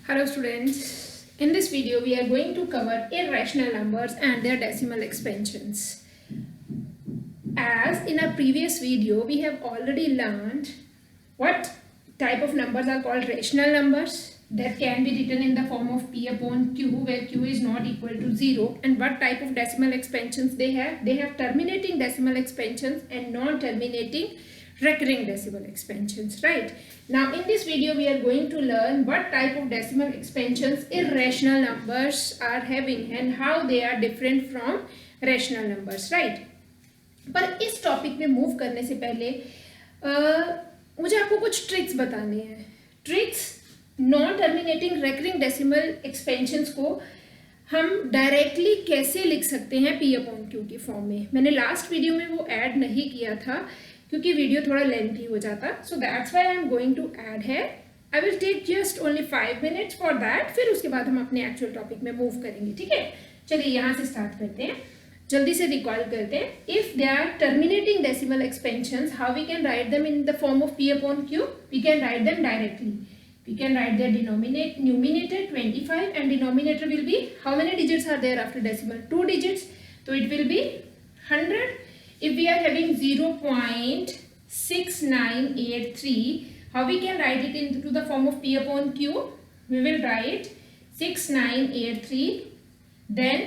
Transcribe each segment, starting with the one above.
Hello students, in this video we are going to cover irrational numbers and their decimal expansions. As in our previous video we have already learned what type of numbers are called rational numbers that can be written in the form of p upon q where q is not equal to 0, and what type of decimal expansions they have. They have terminating decimal expansions and non-terminating recurring decimal expansions, right? Now in this video we are going to learn what type of decimal expansions irrational numbers are having and how they are different from rational numbers, right? पर इस topic में move करने से पहले मुझे आपको कुछ tricks बताने हैं. Tricks non terminating recurring decimal expansions को हम डायरेक्टली कैसे लिख सकते हैं p अपॉन q की फॉर्म में. मैंने लास्ट वीडियो में वो ऐड नहीं किया था क्योंकि वीडियो थोड़ा लेंथी हो जाता, so that's why I am going to add है. I will take just only 5 minutes for that. फिर उसके बाद हम अपने एक्चुअल टॉपिक में मूव करेंगे, ठीक है? चलिए यहाँ से स्टार्ट करते हैं, जल्दी से रिकॉल करते हैं. If they are terminating decimal expansions, how we can write them in the form of p upon q? We can write them directly. We can write their numerator 25 and denominator will be, how many digits are there after decimal? 2 digits. So it will be 100. If we are having 0.6983, how we can write it into the form of p upon q? We will write 6983, then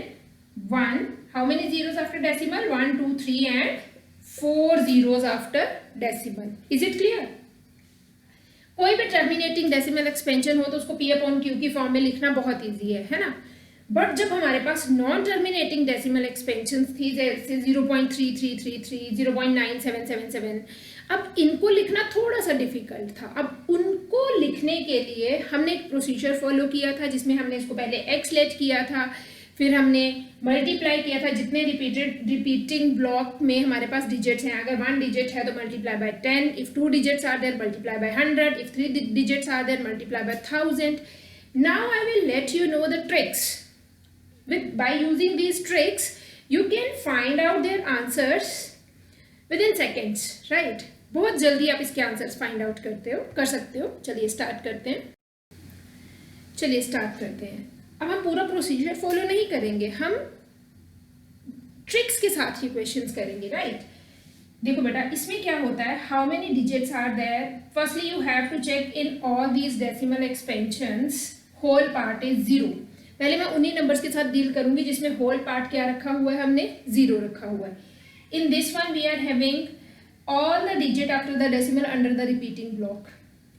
1. How many zeros after decimal? 1, 2, 3 and 4 zeros after decimal. Is it clear? कोई भी terminating decimal expansion हो तो उसको p upon q की form में लिखना बहुत easy है ना. बट जब हमारे पास नॉन टर्मिनेटिंग डेसिमल एक्सपेंशन थी जैसे 0.3333, 0.9777, अब इनको लिखना थोड़ा सा डिफिकल्ट था. अब उनको लिखने के लिए हमने एक प्रोसीजर फॉलो किया था जिसमें हमने इसको पहले x लेट किया था, फिर हमने मल्टीप्लाई किया था जितने रिपीटिंग ब्लॉक में हमारे पास डिजिट्स हैं. अगर 1 डिजिट है तो multiply by 10, if 2 digits are there multiply by 100, if 3 digits are there multiply by 1000. Now I will let you know the tricks. By using these tricks you can find out their answers within seconds, right? बहुत जल्दी आप इसके answers find out कर सकते हो. चलिए start करते हैं. अब हम पूरा प्रोसीजर फॉलो नहीं करेंगे, हम ट्रिक्स के साथ ही क्वेश्चंस करेंगे, राइट? देखो बेटा, इसमें क्या होता है, how many digits are there. Firstly you have to check in all these decimal expansions whole part is 0. पहले मैं उन्हीं नंबर्स के साथ डील करूंगी जिसमें होल पार्ट क्या रखा हुआ है, हमने 0 रखा हुआ है. In this one we are having all the digit after the decimal under the repeating block.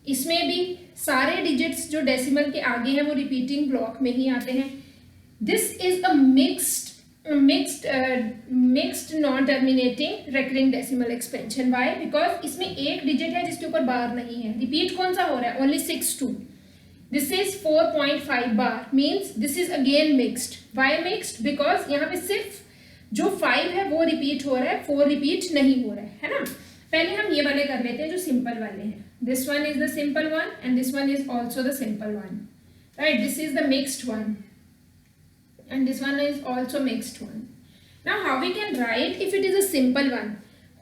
इसमें भी सारे डिजिट्स जो डेसिमल के आगे हैं वो रिपीटिंग ब्लॉक में ही आते हैं. This is a mixed non terminating recurring decimal expansion. Why? Because इसमें एक डिजिट है जिसके ऊपर बार नहीं है. रिपीट कौन सा हो रहा है? Only 62. This is 4.5 bar, means this is again mixed. Why mixed? Because यहाँ पे सिर्फ जो 5 है वो रिपीट हो रहा है, 4 रिपीट नहीं हो रहा है ना. पहले हम ये वाले कर लेते हैं जो सिंपल वाले हैं. This one is the simple one and this one is also the simple one, right? This is the mixed one and this one is also mixed one. Now how we can write if it is a simple one?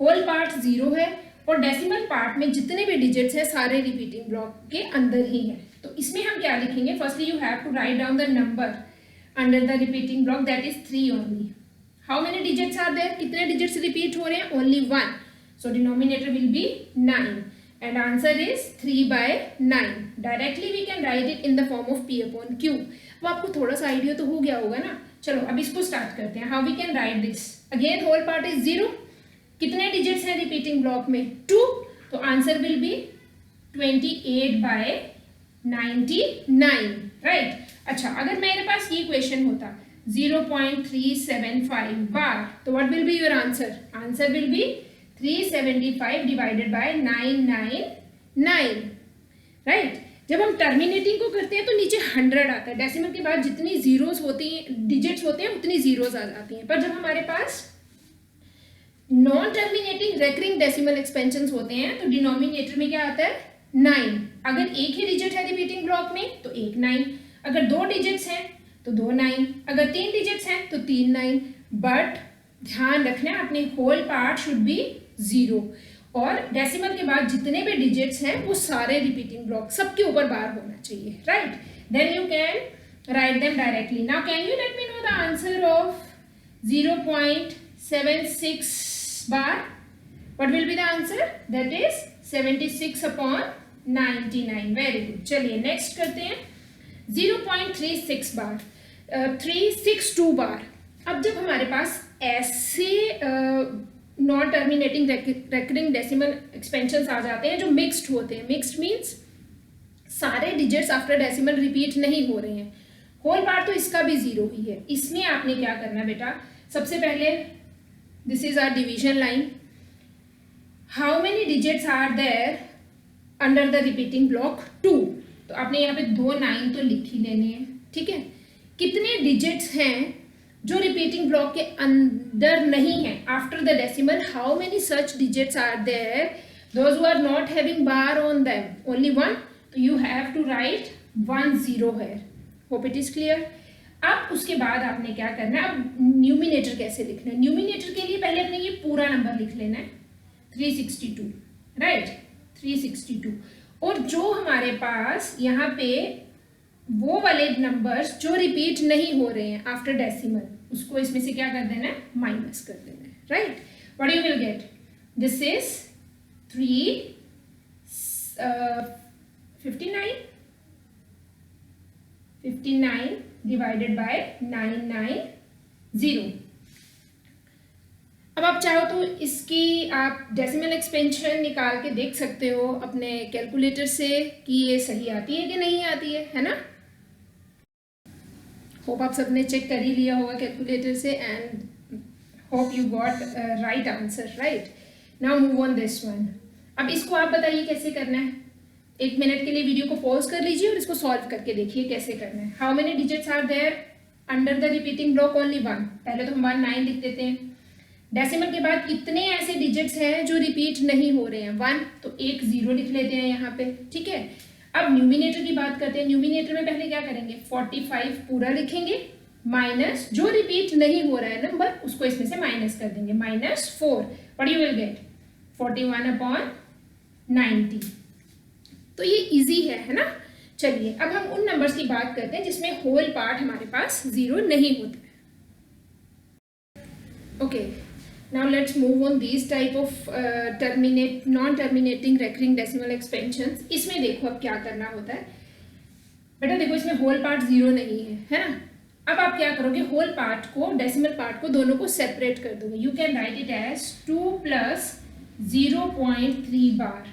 Whole part 0 है और decimal part में जितने भी digits हैं सारे repeating block के अंदर ही हैं. तो इसमें हम क्या लिखेंगे? Firstly you have to write down the number under the repeating block, that is 3 only. How many digits are there? कितने digits repeat हो रहे हैं? Only 1. So denominator will be 9. And answer is 3 by 9. Directly we can write it in the form of p upon q. अब आपको थोड़ा सा idea तो हो गया होगा ना. चलो अब इसको स्टार्ट करते हैं. How we can write this? Again whole part is 0. कितने digits हैं रिपीटिंग ब्लॉक में? 2. तो answer will be 28 by 99, right? अच्छा, अगर मेरे पास ये क्वेश्चन होता 0.375 बार, तो what will be your answer? Answer will be 375 divided by 999, right? जब हम टर्मिनेटिंग को करते हैं तो नीचे 100 आता है. डेसिमल के बाद जितनी जीरोस होती हैं, डिजिट्स होते हैं, उतनी जीरोस आ जाती हैं. पर जब हमारे पास non terminating recurring decimal expansions होते हैं तो डिनोमिनेटर में क्या आता है? 9. अगर एक ही डिजिट है रिपीटिंग ब्लॉक में तो 1 9. अगर 2 डिजिट्स हैं तो 2 9. अगर 3 डिजिट्स हैं तो 3 9. बट ध्यान रखना अपने होल पार्ट शुड बी 0 और डेसिमल के बाद जितने भी डिजिट्स हैं वो सारे रिपीटिंग ब्लॉक सबके ऊपर बार होना चाहिए, right? then you can write them directly. Now can you let me know the answer of 0.76 bar? What will be the answer? That is 76 upon 99. Very good. चलिए next करते हैं 0.36 बार, 362 बार. अब जब हमारे पास ऐसे non terminating recurring decimal expansions आ जाते हैं जो मिक्स्ड होते हैं. मिक्स्ड मीन्स सारे डिजिट्स आफ्टर डेसिमल रिपीट नहीं हो रहे हैं. होल पार्ट तो इसका भी 0 ही है. इसमें आपने क्या करना बेटा, सबसे पहले this is our division line. How many digits are there under the repeating block? 2. तो आपने यहाँ पे 2 9 तो लिख ही देने हैं. ठीक है, कितने डिजिट्स हैं जो रिपीटिंग ब्लॉक के अंदर नहीं है after the decimal? How many such digits are there those who are not having bar on them? Only 1. तो यू हैव टू राइट 1 0 है. Hope it is clear. अब उसके बाद आपने क्या करना है, अब न्यूमिनेटर कैसे लिखना है? न्यूमिनेटर के लिए पहले अपने ये पूरा नंबर लिख लेना है 362. राइट, 362. और जो हमारे पास यहाँ पे वो वाले नंबर्स जो रिपीट नहीं हो रहे हैं आफ्टर डेसिमल, उसको इसमें से क्या कर देना है, माइनस कर देना है. Right, what you will get, this is 59 divided by 990. अब आप चाहो तो इसकी आप डेसिमल एक्सपेंशन निकाल के देख सकते हो अपने कैलकुलेटर से कि ये सही आती है कि नहीं आती है ना. होप आप सबने चेक कर ही लिया होगा कैलकुलेटर से and hope you got right answer. Right, now move on this one. अब इसको आप बताइए कैसे करना है. 1 मिनट के लिए वीडियो को पॉज कर लीजिए और इसको सॉल्व करके देखिए कैसे करना है. How many digits are there under the repeating block? Only 1. पहले तो हम 1 9 लिख देते हैं. डेसिमल के बाद कितने ऐसे डिजिट्स हैं जो रिपीट नहीं हो रहे हैं? 1. तो 1 0 लिख लेते हैं यहाँ पे. ठीक है, अब न्यूमिनेटर की बात करते हैं. न्यूमिनेटर में पहले क्या करेंगे, 45 पूरा लिखेंगे माइनस जो रिपीट नहीं हो रहा है नंबर, उसको इसमें से माइनस कर देंगे, -4. What you will get, 41 upon 90. तो ये इजी है ना. चलिए अब हम उन नंबर्स की बात करते हैं जिसमें होल पार्ट हमारे पास 0 नहीं होता है. Okay, now let's move on these type of non-terminating recurring decimal expansions. इसमें देखो अब क्या करना होता है बेटा. देखो इसमें होल पार्ट 0 नहीं है ना. अब आप क्या करोगे, होल पार्ट को, डेसिमल पार्ट को, दोनों को सेपरेट कर दोगे. You can write it as 2 + 0.3 bar.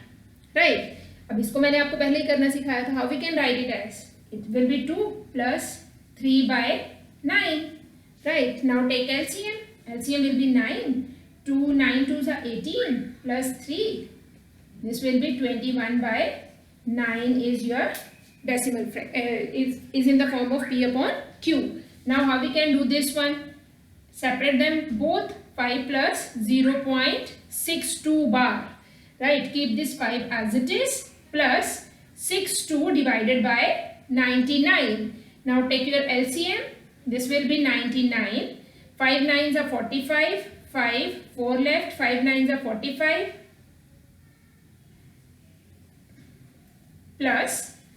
Right, अब इसको मैंने आपको पहले ही करना सिखाया था. How we can write it as, it will be 2 + 3/9. Right, now take LCM. LCM will be 9. 2 9 2s are 18 plus 3. This will be 21/9 is your decimal is in the form of P upon Q. Now how we can do this one? Separate them both. 5 plus 0.62 bar. Right, keep this 5 as it is plus 62 divided by 99. Now take your LCM. This will be 99. 5 9s are 45. 5 4 left. 5 9s are 45 plus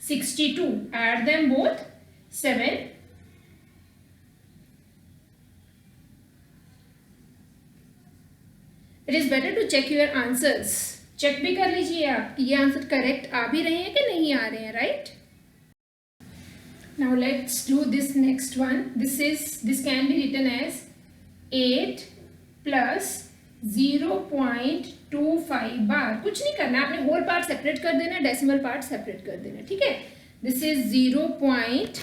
62. Add them both. 7. It is better to check your answers. Check भी कर लीजिए आप कि ये answer correct आ भी रहे हैं कि नहीं आ रहे हैं. Right, now let's do this next one. This can be written as 8 plus 0.25 बार. कुछ नहीं करना, आपने होल पार्ट सेपरेट कर देना, डेसिमल पार्ट सेपरेट कर देना. ठीक है, दिस इज 0.8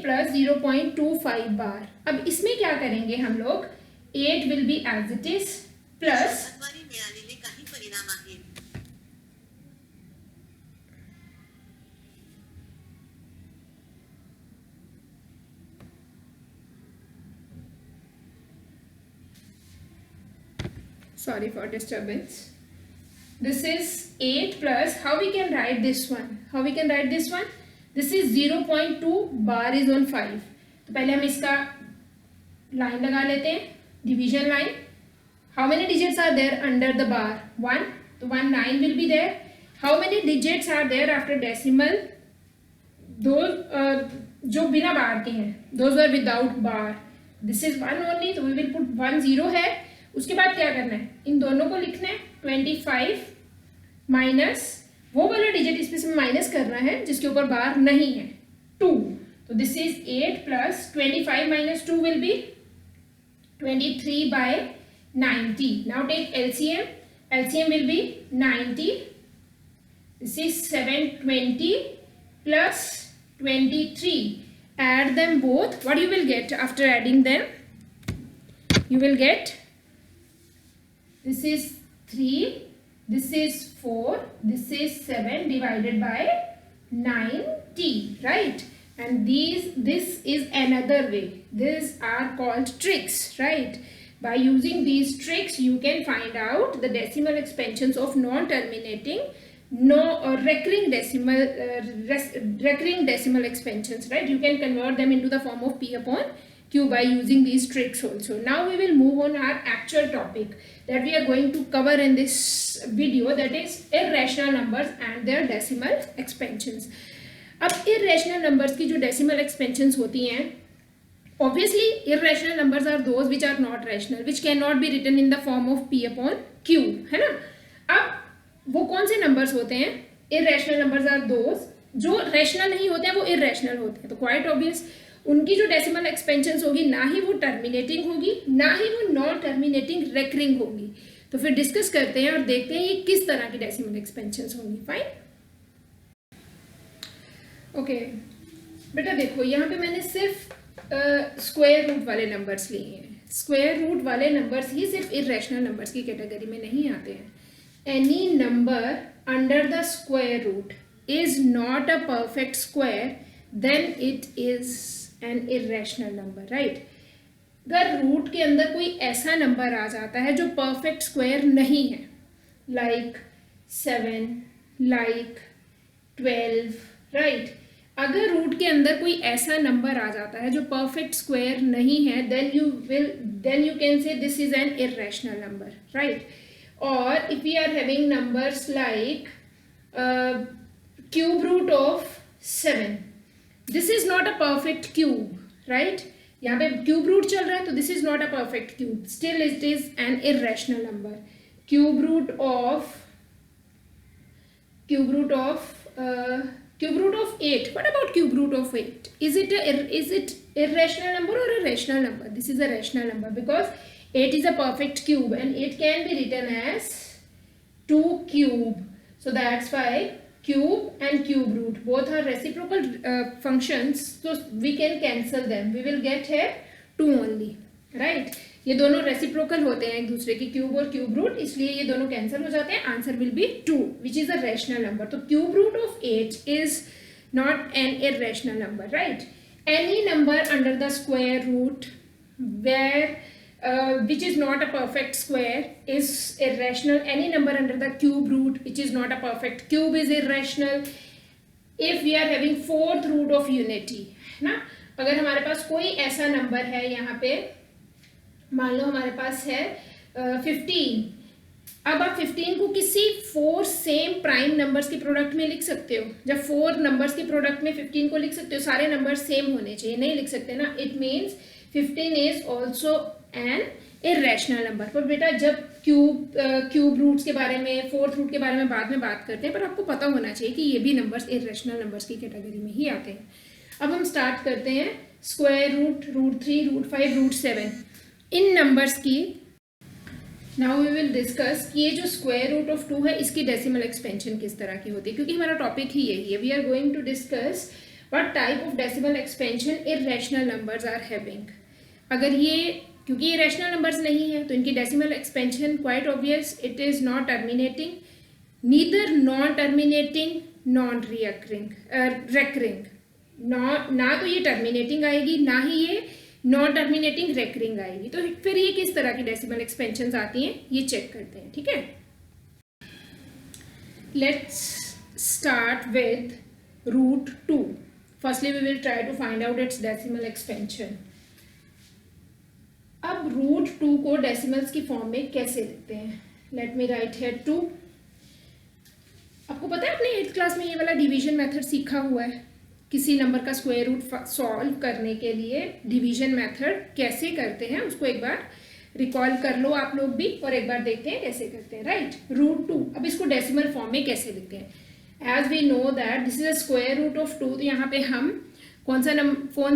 plus 0.25 बार. अब इसमें क्या करेंगे हम लोग, 8 will be as it is plus sorry for disturbance. This is 8 plus, how we can write this one? This is 0.2 bar is on 5. तो पहले हम इसका लाइन लगा लेते हैं, division line. How many digits are there under the bar? 1. तो 1 9 will be there. How many digits are there after decimal? दो जो बिना बार के हैं, those are without bar. This is 1 only, तो वी विल पुट 1 0 है. उसके बाद क्या करना है, इन दोनों को लिखना है. 25 माइनस वो वाला डिजिट इसमें से माइनस करना है जिसके ऊपर बार नहीं है, 2. तो this is 8 plus 25 minus 2 will be 23 by 90. Now take LCM. LCM will be 90. This is 720 plus 23. Add them both. What you will get after adding them? You will get, this is 3, this is 4, this is 7 divided by 90, right? And this is another way. These are called tricks, right? By using these tricks you can find out the decimal expansions of non-terminating recurring decimal expansions, right? You can convert them into the form of p upon q by using these tricks also. Now we will move on our actual topic that we are going to cover in this video, that is irrational numbers and their decimal expansions. अब irrational numbers की जो decimal expansions होती हैं, obviously irrational numbers are those which are not rational, which cannot be written in the form of p upon q, है ना. अब वो कौन से numbers होते हैं? irrational numbers are those जो rational नहीं होते हैं, वो irrational होते हैं. तो quite obvious, उनकी जो decimal expansions होगी ना ही वो terminating होगी, ना ही वो non terminating recurring होगी. तो फिर डिस्कस करते हैं और देखते हैं ये किस तरह की decimal expansions होंगी. फाइन, ओके बेटा देखो यहाँ पे मैंने सिर्फ स्क्वायर रूट वाले नंबर्स लिए हैं. स्क्वायर रूट वाले नंबर्स ही सिर्फ इरेशनल नंबर्स की कैटेगरी में नहीं आते हैं. Any number under the square root is not a perfect square, then it is an irrational number, right. अगर रूट के अंदर कोई ऐसा नंबर आ जाता है जो परफेक्ट स्क्वायर नहीं है, लाइक 7, लाइक 12, राइट. अगर रूट के अंदर कोई ऐसा नंबर आ जाता है जो परफेक्ट स्क्वायर नहीं है, then you can say this is an irrational number, right. और if we are having numbers like cube root of 7, this is not a perfect cube, right. यहाँ पे क्यूब रूट चल रहा है, तो this is not a perfect cube, still it is an irrational number. Cube root of 8. What about cube root of 8? Is it irrational number or a rational number? This is a rational number because 8 is a perfect cube and it can be written as 2 cube. So that's why cube and cube root both are reciprocal functions. So we can cancel them. We will get here 2 only, right? ये दोनों reciprocal होते हैं एक दूसरे की, cube और cube root, इसलिए ये दोनों कैंसिल हो जाते हैं. Answer will be 2 which is a rational number. तो cube root of 8 is not an irrational number, right. Any number under the square root where which is not a perfect square is irrational. Any number under the cube root which is not a perfect cube is irrational. If we are having fourth root of unity, ना, अगर हमारे पास कोई ऐसा number है यहाँ पे, मान लो हमारे पास है 15. अब आप 15 को किसी 4 सेम प्राइम नंबर्स के प्रोडक्ट में लिख सकते हो. जब 4 नंबर्स के प्रोडक्ट में 15 को लिख सकते हो, सारे नंबर सेम होने चाहिए, नहीं लिख सकते ना. It means 15 is also an irrational number. पर बेटा जब क्यूब रूट्स के बारे में, फोर्थ रूट के बारे में बाद में बात करते हैं, पर आपको पता होना चाहिए कि ये भी नंबर्स इरेशनल नंबर्स की कैटेगरी में ही आते हैं. अब हम स्टार्ट करते हैं square root, root 3, root 5, root 7 इन नंबर्स की. नाउ वी विल डिस्कस कि ये जो स्क्वायर रूट ऑफ 2 है इसकी डेसिमल एक्सपेंशन किस तरह की होती है, क्योंकि हमारा टॉपिक ही यही है. We are going to discuss what type of decimal expansion irrational numbers are having. अगर ये, क्योंकि ये रैशनल नंबर्स नहीं है, तो इनकी decimal expansion quite obvious, it is not terminating, neither non terminating, non recurring. ना तो ये टर्मिनेटिंग आएगी, ना ही ये नॉन टर्मिनेटिंग रेकरिंग आएगी. तो फिर ये किस तरह की डेसिमल एक्सपेंशन आती हैं ये चेक करते हैं, ठीक है. Let's start with root 2. Firstly we will try to find out its decimal expansion. अब रूट 2 को डेसिमल्स की फॉर्म में कैसे लिखते हैं? Let me write here 2. आपको पता है आपने 8th क्लास में ये वाला डिवीजन मेथड सीखा हुआ है, किसी नंबर का स्क्वायर रूट सॉल्व करने के लिए डिवीजन मेथड कैसे करते हैं उसको एक बार रिकॉल कर लो आप लोग भी, और एक बार देखते हैं कैसे करते हैं, राइट। √2, अब इसको डेसिमल फॉर्म में कैसे लिखते हैं? As we know that this is a square root of 2, तो यहाँ पे हम कौन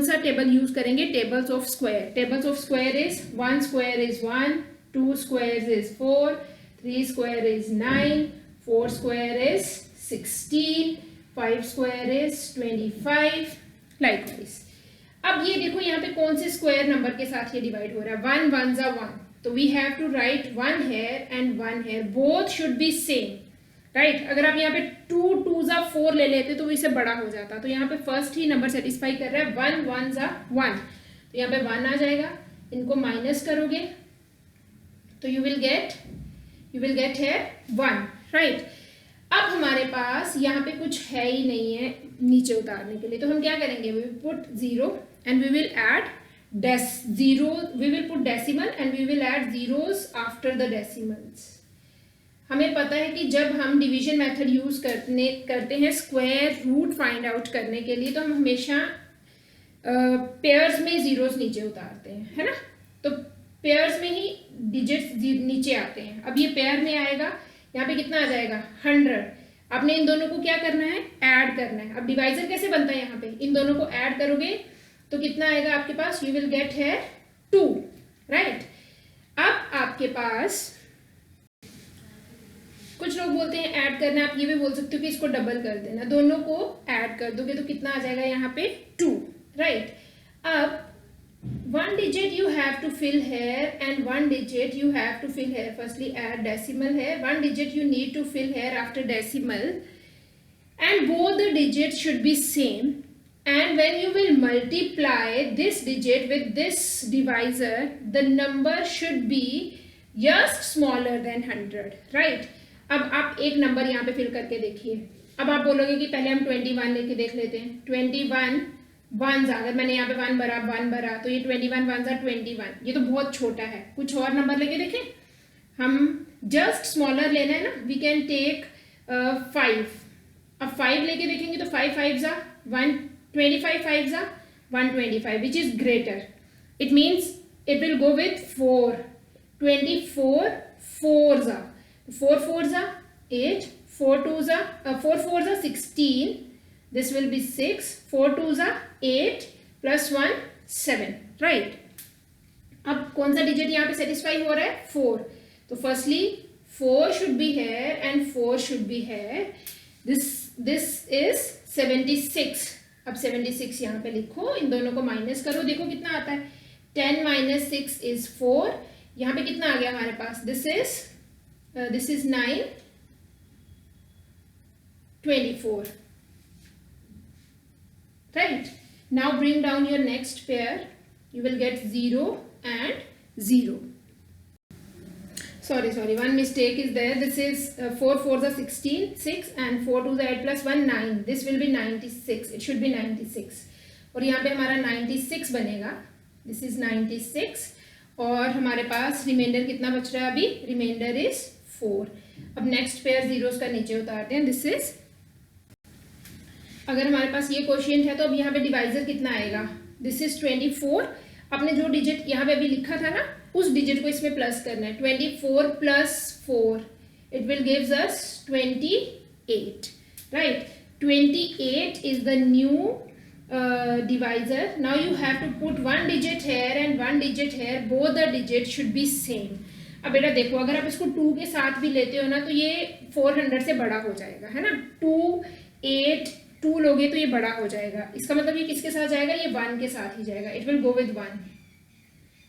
सा टेबल यूज करेंगे? Tables of square. Tables of square is 1 square is 1, 2 square is 4, 3 square is 9, 4 square is 16, 5 square is 25, likewise. अब ये देखो यहाँ पे कौन से स्क्वायर नंबर के साथ ये डिवाइड हो रहा है? 1 1 जा 1, तो we have to write 1 here and 1 here, both should be same, right. अगर आप यहाँ पे 2 2 जा 4 ले लेते तो इससे बड़ा हो जाता, तो यहाँ पे फर्स्ट ही नंबर सेटिस्फाई कर रहा है। 1 1 जा 1, तो यहाँ पे 1 आ जाएगा, इनको माइनस करोगे तो यू विल गेट है 1, राइट। अब हमारे पास यहाँ पे कुछ है ही नहीं है नीचे उतारने के लिए, तो हम क्या करेंगे? We will put 0 and we will add we will put decimal and we will add zeros after the decimals. हमें पता है कि जब हम डिवीजन मेथड यूज करते हैं स्क्वायर रूट फाइंड आउट करने के लिए, तो हम हमेशा पेयर्स में जीरोस नीचे उतारते हैं, है ना। तो पेयर्स में ही डिजिट्स नीचे आते हैं। अब ये पेयर में आएगा, यहाँ पे कितना आ जाएगा? 100। आपने इन दोनों को क्या करना है? ऐड करना है। अब डिवाइजर कैसे बनता है? यहाँ पे इन दोनों को ऐड करोगे तो कितना आएगा आपके पास? यू विल गेट है 2, राइट। अब आपके पास कुछ लोग बोलते हैं ऐड करना, आप ये भी बोल सकते हो कि इसको डबल कर देना, दोनों को ऐड कर दोगे तो कितना आ जाएगा यहाँ पे? 2, राइट। अब 1 digit you have to fill here and 1 digit you have to fill here. Firstly add decimal here, 1 digit you need to fill here after decimal, and both the digits should be same, and when you will multiply this digit with this divisor, the number should be just smaller than 100, right। अब आप एक number यहाँ पे fill करके देखिए। अब आप बोलोगे कि पहले हम 21 लेके देख लेते हैं। 21 1 अगर मैंने यहाँ पे 1 भरा तो ये 21 1 21, ये तो बहुत छोटा है। कुछ और नंबर लेके देखें, हम जस्ट स्मॉलर लेना है ना, वी कैन टेक 5। अब 5 लेके देखेंगे तो 5 5 जा 125, 5 जा 125, which is greater. It means it will go with 4, 24 4 जा 4 4 जा 8, 4 2 जा 4 4 जा 16, this will be 6, 4 2s are 8 plus 1 7, right। अब कौन सा डिजिट यहाँ पे सेटिस्फाई हो रहा है? 4, तो firstly 4 should be here and 4 should be here, this is 76। अब 76 यहाँ पे लिखो, इन दोनों को माइनस करो, देखो कितना आता है? 10 minus 6 is 4, यहाँ पे कितना आ गया हमारे पास? this is 9 24, right। Now bring down your next pair, you will get 0 and 0. Sorry, one mistake is there. This is 4 4s are 16, 6 and 4 2s are 8 plus 1 9. This will be 96. It should be 96. और यहाँ पे हमारा 96 बनेगा। This is 96 और हमारे पास reminder कितना बच रहा है अभी? Remainder is 4। अब नेक्स्ट पेयर जीरोस का नीचे उतारते हैं। दिस इज, अगर हमारे पास ये क्वोशिएंट है तो अब यहाँ पे डिवाइजर कितना आएगा? This is 24। आपने जो डिजिट यहाँ पे अभी लिखा था ना, उस डिजिट को इसमें प्लस करना है। 24 plus 4, it will gives us 28, right। 28 is the new divisor. Now you have to put 1 digit here and 1 digit here, both the digits should be same। अब बेटा देखो, अगर आप इसको 2 के साथ भी लेते हो ना तो ये 400 से बड़ा हो जाएगा, है ना। 2 8 2 लोगे तो ये बड़ा हो जाएगा। इसका मतलब ये किसके साथ जाएगा? ये 1 के साथ ही जाएगा। It will go with 1।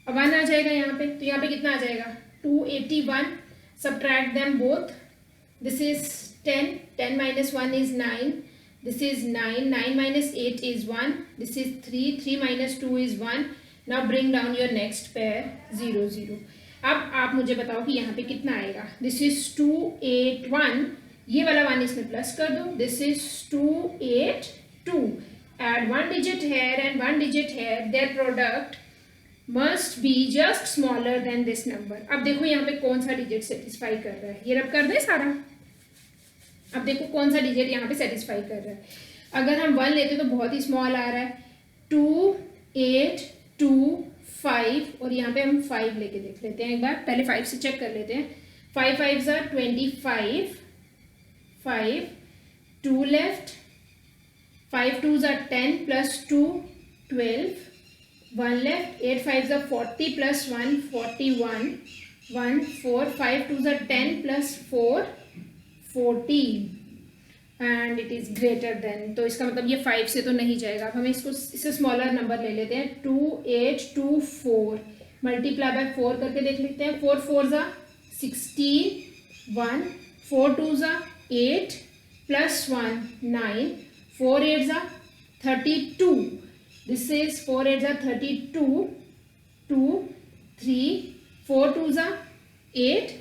अब 1 आ जाएगा यहाँ पे, तो यहाँ पे कितना आ जाएगा? 281। Subtract them both. This is 10, 10 minus 1 is 9, this is 9, 9 minus 8 is 1, this is 3, 3 minus 2 is 1। now bring down your next pair 0 0। अब आप मुझे बताओ कि यहाँ पे कितना आएगा? दिस इज 281, ये वाला 1 इसमें प्लस कर दो। This is 282, add 1 digit here and 1 digit here, their product must be just smaller than this number। अब देखो यहाँ पे कौन सा डिजिट सेटिस्फाई कर रहा है, ये रब कर दे सारा। अब देखो कौन सा डिजिट यहाँ पे सेटिस्फाई कर रहा है। अगर हम 1 लेते तो बहुत ही स्मॉल आ रहा है, 2 8 2 5 और यहाँ पे हम 5 लेके देख लेते हैं एक बार, पहले 5 से चेक कर लेते हैं। 5 5s are 25, 5 2 left, 5 2s are 10 plus 2 12, 1 left, 8 5s are 40 plus 1 41, 1 4 5 2s are 10 plus 4 14 and it is greater than, तो इसका मतलब ये 5 से तो नहीं जाएगा। अब हमें इससे स्मॉलर नंबर ले लेते हैं, 2 8 2 4 मल्टीप्लाई बाय 4 करके देख लेते हैं। 4 4 जा 16, 1 4 2 जा 8 प्लस 1 9, 4 8 जा 32, दिस इज 4 8 जा 32, 2 3 4 2 जा 8,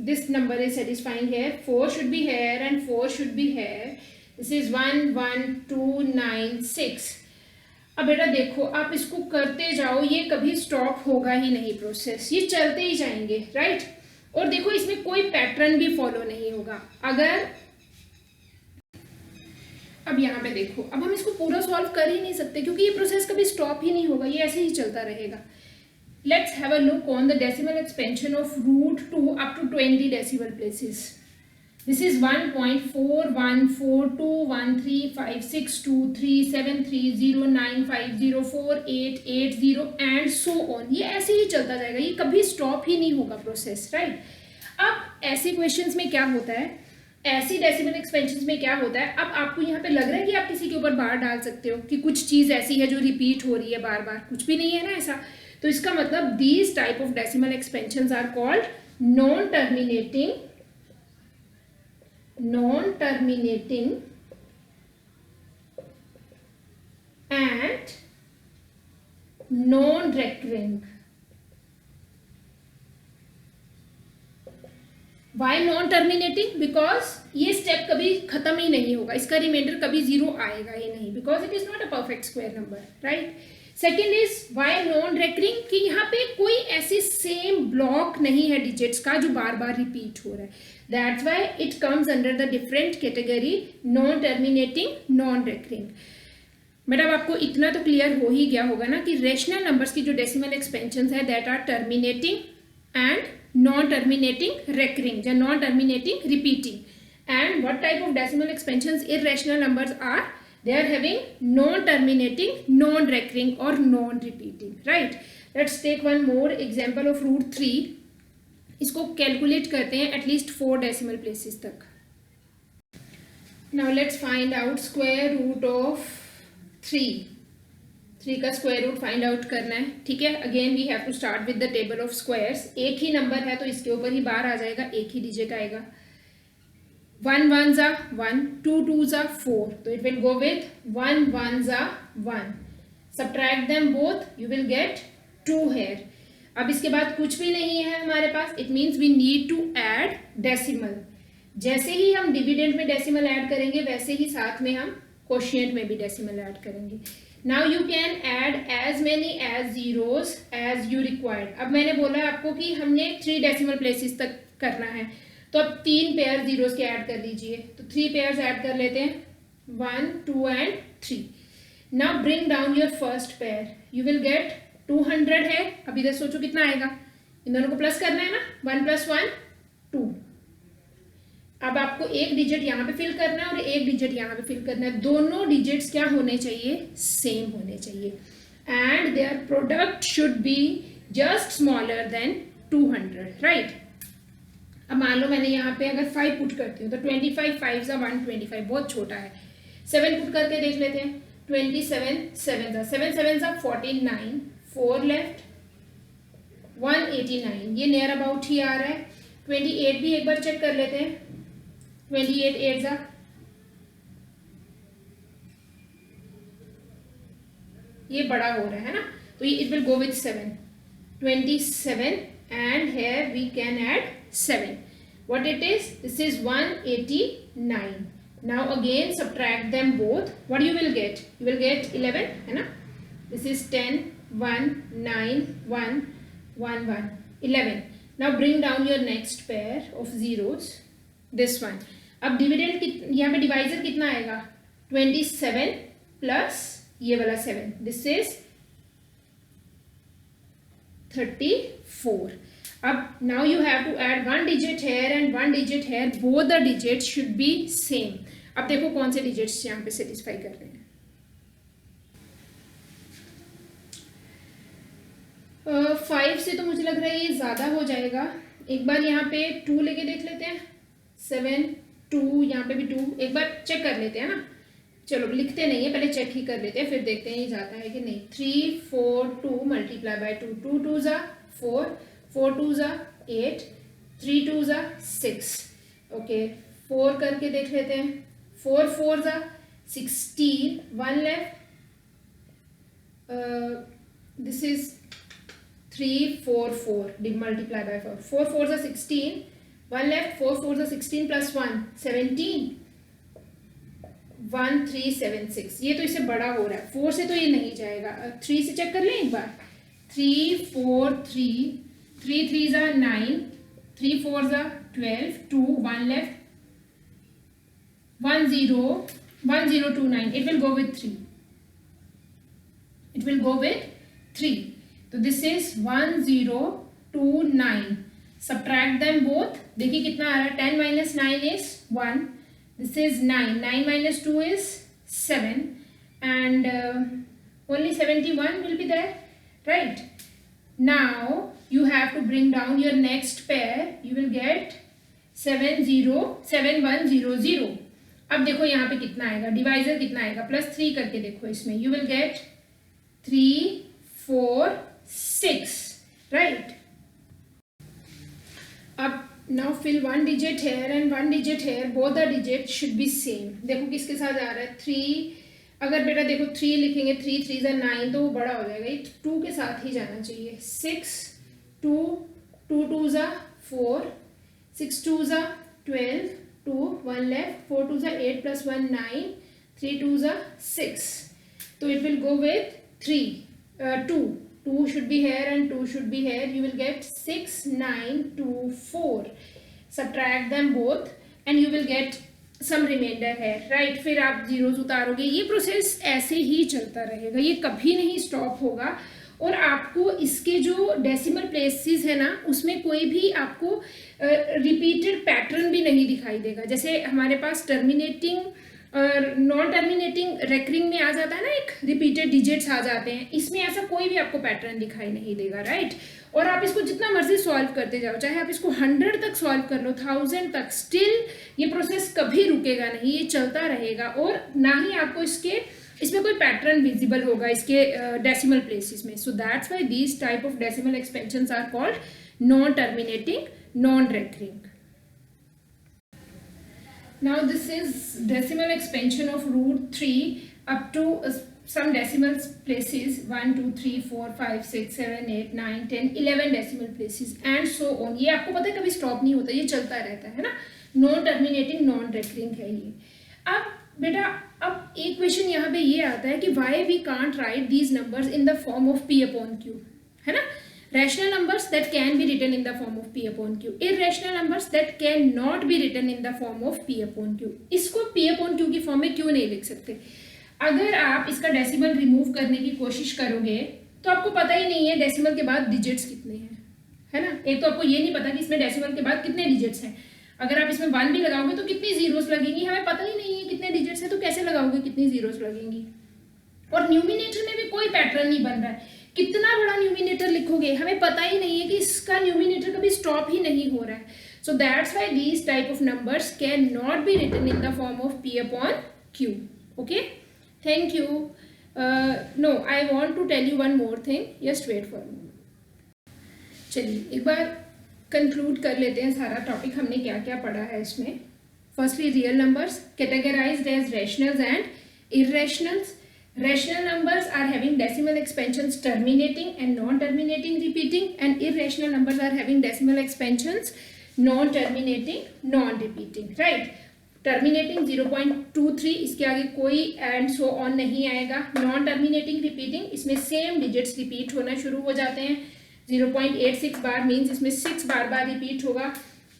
this number is satisfying here, 4 should be here and 4 should be here, this is 1 1 2 9 6। अब बेटा देखो आप इसको करते जाओ, ये कभी स्टॉप होगा ही नहीं प्रोसेस, ये चलते ही जाएंगे, राइट। और देखो इसमें कोई पैटर्न भी फॉलो नहीं होगा। अगर अब यहाँ पे देखो, अब हम इसको पूरा सॉल्व कर ही नहीं सकते क्योंकि ये प्रोसेस कभी स्टॉप ही नहीं होगा, ये ऐसे ही चलता रहेगा। Let's have a look on the decimal expansion of root 2 up to 20 decimal places. This is 1.41421356237309504880 and so on. ये ऐसे ही चलता जाएगा, ये कभी स्टॉप ही नहीं होगा प्रोसेस, राइट। अब ऐसे क्वेश्चंस में क्या होता है, ऐसी डेसिमल एक्सपेंशंस में क्या होता है, अब आपको यहाँ पे लग रहा है कि आप किसी के ऊपर बार डाल सकते हो कि कुछ चीज़ ऐसी है जो रिपीट हो रही है बार बार, कुछ भी नहीं है ना ऐसा। तो इसका मतलब these type of decimal expansions are called non terminating and non recurring. Why non terminating? Because ये स्टेप कभी खत्म ही नहीं होगा, इसका रिमाइंडर कभी 0 आएगा ही नहीं, because it is not a perfect square number, right. Second is why non recurring, कि यहाँ पे कोई ऐसी सेम ब्लॉक नहीं है डिजिट्स का जो बार बार रिपीट हो रहा है, that's why it comes under the different category non terminating, non recurring. Madam आपको इतना तो क्लियर हो ही गया होगा ना कि रेशनल नंबर्स की जो डेसिमल एक्सपेंशंस है that are terminating and non terminating recurring या non terminating repeating, and what type of decimal expansions irrational numbers are, they are having non-terminating, non-recurring or non-repeating, right। Let's take one more example of root 3। इसको calculate करते हैं at least 4 decimal places तक। Now let's find out square root of 3। 3 का square root find out करना है, ठीक है। Again we have to start with the table of squares. एक ही नंबर है तो इसके ऊपर ही बार आ जाएगा, एक ही डिजिट आएगा। 1 1s are 1, 2 2s are 4, तो it will go with 1 1s are 1, subtract them both, you will get 2 here। अब इसके बाद कुछ भी नहीं है हमारे पास, it means we need to add decimal। जैसे ही हम डिविडेंड में डेसिमल ऐड करेंगे वैसे ही साथ में हम क्वोशिएंट में भी डेसिमल ऐड करेंगे। Now you can add as many as zeros as you required। अब मैंने बोला आपको कि हमने 3 डेसिमल प्लेसेस तक करना है, तो अब 3 पेयर जीरोस के ऐड कर लीजिए, तो 3 पेयर्स ऐड कर लेते हैं, 1 2 and 3। Now bring down your first pair, you will get 200 है। अभी इधर सोचो कितना आएगा, इन दोनों को प्लस करना है ना, 1 + 1 2। अब आपको एक डिजिट यहाँ पे फिल करना है और एक डिजिट यहाँ पे फिल करना है, दोनों डिजिट्स क्या होने चाहिए, सेम होने चाहिए, and their product should be just smaller than 200, right. अब मान लो मैंने यहाँ पे अगर 5 पुट करती हूँ तो 25 5s are 125, बहुत छोटा है। 7 पुट करके देख लेते हैं, 27 7s are 49, 4 लेफ्ट, 189, ये नियर अबाउट ही आ रहा है। 28 भी एक बार चेक कर लेते हैं, 28 8s are, ये बड़ा हो रहा है ना, तो it will go with 7, 27 and here we can add 7. What it is? This is 189. Now again subtract them both. What you will get? You will get 11, है ना? This is 10 1 9 1 1 1 11. Now bring down your next pair of zeros, this one. अब dividend यहाँ पे divisor कितना आएगा 27 plus ये वाला 7, this is 34. अब now you have to add one digit here and one digit here, both the digits should be same. अब देखो कौन से digits यहाँ पे सेटिस्फाई कर रहे हैं. 5 से तो मुझे लग रहा है ये ज़्यादा हो जाएगा. एक बार यहाँ पे 2 लेके देख लेते हैं. 7 2, यहाँ पे भी 2. एक बार चेक कर लेते हैं ना. चलो लिखते नहीं है, पहले चेक ही कर लेते हैं, फिर देखते हैं ये जाता है कि नहीं. 3 4 2 मल्टीप्लाई बाय 2, 2 2 ज़ा 4, 4 2 ज़ा 8, 3 2 ज़ा 6. ओके 4 करके देख लेते हैं. 4 4 ज़ा 16, 1 left. This is 3 4 4 multiply by 4, 4 4 ज़ा 16, 1 लेफ्ट. 4 4 ज़ा 16 प्लस 1 17, 1 3 7 6. ये तो इससे बड़ा हो रहा है. 4 से तो ये नहीं जाएगा. 3 से चेक कर लें एक बार. 3 4 3, 3 3 ज़ा 9, 3 4 ज़ा 12, 2 1 left. 1 0 1 0 2 9. It will go with 3. It will go with 3. तो this is 1 0 2 9. Subtract them both. देखिए कितना आ रहा है. 10 minus 9 is 1. This is 9. 9 minus 2 is 7. And only 71 will be there. Right? Now you have to bring down your next pair. You will get 7 0 7 1 0 0. अब देखो यहाँ पे कितना आएगा. डिवाइजर कितना आएगा. +3 करके देखो इसमें. You will get 3 4 6. Right? अब now fill one digit here and one digit here. Both the digits should be same. देखो किसके साथ आ रहा है. 3. अगर बेटा देखो 3 लिखेंगे, 3 3 ज़ा 9 तो वो बड़ा हो जाएगा. ये 2 के साथ ही जाना चाहिए. 6 2 2 2 ज़ा 4, 6 2 ज़ा 12, 2 1 लेफ्ट. 4 2 ज़ा 8 प्लस 1 9, 3 2 ज़ा 6. तो it will go with 2. 2 should be here and 2 should be here. You will get 6 9 2 4. Subtract them both and you will get some remainder here. Right? फिर आप जीरोस उतारोगे. ये प्रोसेस ऐसे ही चलता रहेगा. ये कभी नहीं स्टॉप होगा. और आपको इसके जो डेसिमल प्लेसेस है ना, उसमें कोई भी आपको रिपीटेड पैटर्न भी नहीं दिखाई देगा. जैसे हमारे पास टर्मिनेटिंग और नॉन टर्मिनेटिंग रेकरिंग में आ जाता है ना, एक रिपीटेड डिजिट्स आ जाते हैं. इसमें ऐसा कोई भी आपको पैटर्न दिखाई नहीं देगा. राइट? और आप इसको जितना मर्जी सॉल्व करते जाओ, चाहे आप इसको 100 तक सॉल्व कर लो, 1000 तक, स्टिल ये प्रोसेस कभी रुकेगा नहीं. ये चलता रहेगा. और ना ही आपको इसमें कोई पैटर्न विजिबल होगा इसके डेसिमल प्लेसेस में. So that's why these type of decimal expansions are called non terminating, non recurring. Now this is decimal expansion of √3 up to some decimal places. 1 2 3 4 5 6 7 8 9 10 11 decimal places and so on. ये आपको पता है कभी stop नहीं होता, ये चलता रहता है ना. नॉन टर्मिनेटिंग, नॉन रेकरिंग है ये. अब बेटा अब एक क्वेश्चन यहाँ पे ये आता है कि why we can't write these numbers in the form of P/Q, है ना. Rational numbers that can be written in the form of P/Q. Irrational numbers that cannot be written in the form of P/Q. इसको P/Q की form में क्यों नहीं लिख सकते? अगर आप इसका डेसिमल रिमूव करने की कोशिश करोगे तो आपको पता ही नहीं है डेसिमल के बाद डिजिट्स कितने हैं, है ना. एक तो आपको ये नहीं पता कि इसमें डेसिमल के बाद कितने डिजिट्स हैं. अगर आप इसमें 1 भी लगाओगे तो कितनी जीरोस लगेंगी, हमें पता ही नहीं है कितने डिजिट्स हैं, तो कैसे लगाओगे कितनी जीरोस लगेंगी. और न्यूमिनेटर में भी कोई पैटर्न नहीं बन रहा है. कितना बड़ा न्यूमिनेटर लिखोगे, हमें पता ही नहीं है कि इसका न्यूमिनेटर कभी स्टॉप ही नहीं हो रहा है. So that's why these type of numbers can not be written in the form of P/Q. Okay, thank you. No, I want to tell you one more thing. Just wait for me. चलिए एक बार conclude कर लेते हैं सारा topic. हमने क्या क्या पढ़ा है इसमें. Firstly real numbers categorized as rationals and irrationals. Rational numbers are having decimal expansions terminating and non-terminating repeating, and irrational numbers are having decimal expansions non-terminating, non-repeating. Right? Terminating 0.23, इसके आगे कोई and so on नहीं आएगा. Non-terminating repeating, इसमें same digits repeat होना शुरू हो जाते हैं. 0.86 बार मीन्स इसमें 6 बार बार रिपीट होगा।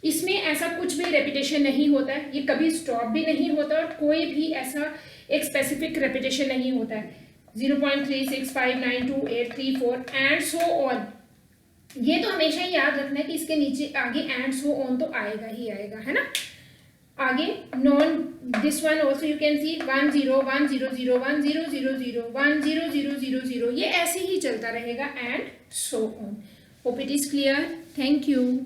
इसमें ऐसा कुछ भी रेपिटेशन नहीं होता है, ये कभी स्टॉप भी नहीं होता और कोई भी ऐसा एक स्पेसिफिक रेपिटेशन नहीं होता है। 0.36592834 एंड सो ऑन, ये तो हमेशा ही याद रखना है कि इसके नीचे आगे एंड सो ऑन तो आएगा ही आएगा, है ना। आगे non this one also you can see 101000100010001000, ये ऐसे ही चलता रहेगा and so on. Hope it is clear. Thank you.